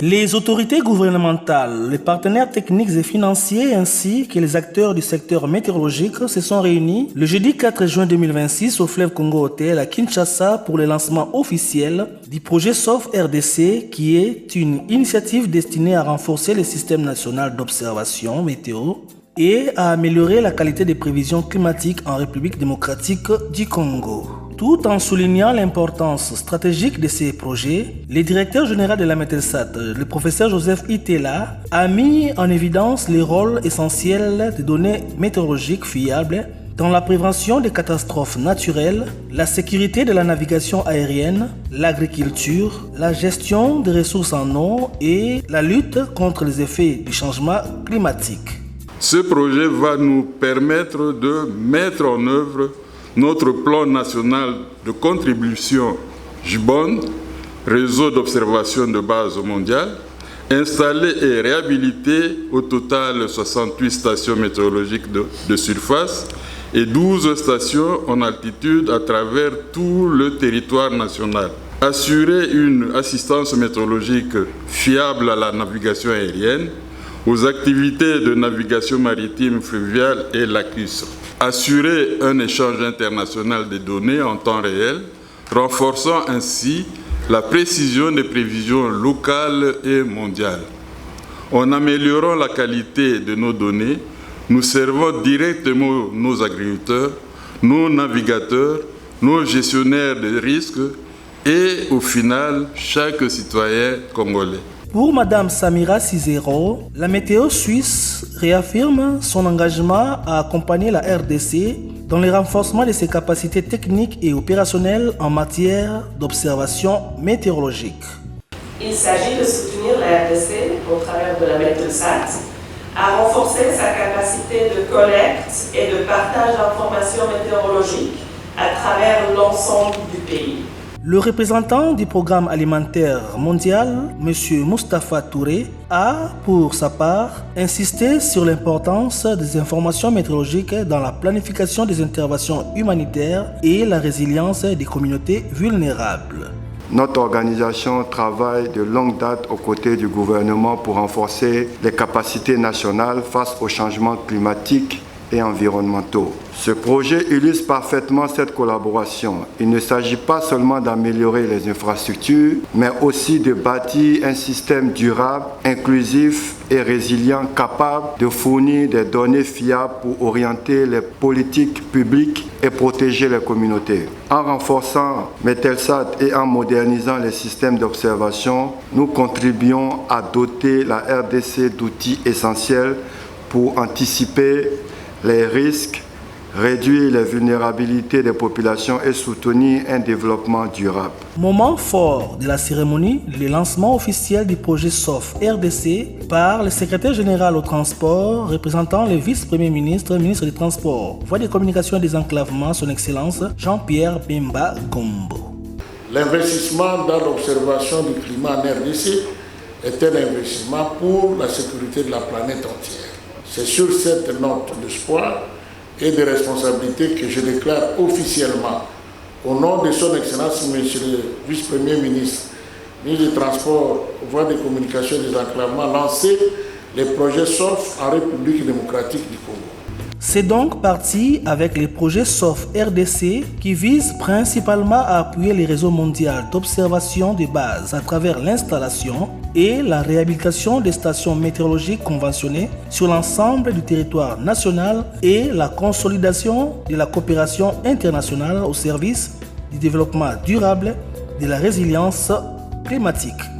Les autorités gouvernementales, les partenaires techniques et financiers ainsi que les acteurs du secteur météorologique se sont réunis le jeudi 4 juin 2026 au Fleuve Congo Hotel à Kinshasa pour le lancement officiel du projet SOF RDC qui est une initiative destinée à renforcer le système national d'observation météo et à améliorer la qualité des prévisions climatiques en République démocratique du Congo. Tout en soulignant l'importance stratégique de ces projets, le directeur général de la Mételsat, le professeur Joseph Itela, a mis en évidence les rôles essentiels des données météorologiques fiables dans la prévention des catastrophes naturelles, la sécurité de la navigation aérienne, l'agriculture, la gestion des ressources en eau et la lutte contre les effets du changement climatique. Ce projet va nous permettre de mettre en œuvre notre plan national de contribution JBON, réseau d'observation de base mondiale, installé et réhabilité au total 68 stations météorologiques de surface et 12 stations en altitude à travers tout le territoire national. Assurer une assistance météorologique fiable à la navigation aérienne, aux activités de navigation maritime, fluviale et lacustre. Assurer un échange international des données en temps réel, renforçant ainsi la précision des prévisions locales et mondiales. En améliorant la qualité de nos données, nous servons directement nos agriculteurs, nos navigateurs, nos gestionnaires de risques et au final, chaque citoyen congolais. Pour Mme Samira Cizero, la météo suisse réaffirme son engagement à accompagner la RDC dans le renforcement de ses capacités techniques et opérationnelles en matière d'observation météorologique. Il s'agit de soutenir la RDC au travers de la Mételsat à renforcer sa capacité de collecte et de partage d'informations météorologiques à travers l'ensemble du pays. Le représentant du programme alimentaire mondial, M. Moustapha Touré, a, pour sa part, insisté sur l'importance des informations météorologiques dans la planification des interventions humanitaires et la résilience des communautés vulnérables. Notre organisation travaille de longue date aux côtés du gouvernement pour renforcer les capacités nationales face aux changements climatiques et environnementaux. Ce projet illustre parfaitement cette collaboration. Il ne s'agit pas seulement d'améliorer les infrastructures, mais aussi de bâtir un système durable, inclusif et résilient capable de fournir des données fiables pour orienter les politiques publiques et protéger les communautés. En renforçant Mételsat et en modernisant les systèmes d'observation, nous contribuons à doter la RDC d'outils essentiels pour anticiper les risques, réduire les vulnérabilités des populations et soutenir un développement durable. Moment fort de la cérémonie, le lancement officiel du projet SOF RDC par le secrétaire général au transport, représentant le vice-premier ministre, ministre des Transports, voie des communications et des enclavements, son Excellence Jean-Pierre Bemba Gombo. L'investissement dans l'observation du climat en RDC est un investissement pour la sécurité de la planète entière. C'est sur cette note d'espoir et de responsabilité que je déclare officiellement, au nom de son Excellence, Monsieur le Vice-Premier ministre, ministre des Transports, voies des communications et des enclavements, lancer les projets SOF en République démocratique du Congo. C'est donc parti avec les projets SOF RDC qui visent principalement à appuyer les réseaux mondiaux d'observation de base à travers l'installation et la réhabilitation des stations météorologiques conventionnées sur l'ensemble du territoire national et la consolidation de la coopération internationale au service du développement durable de la résilience climatique.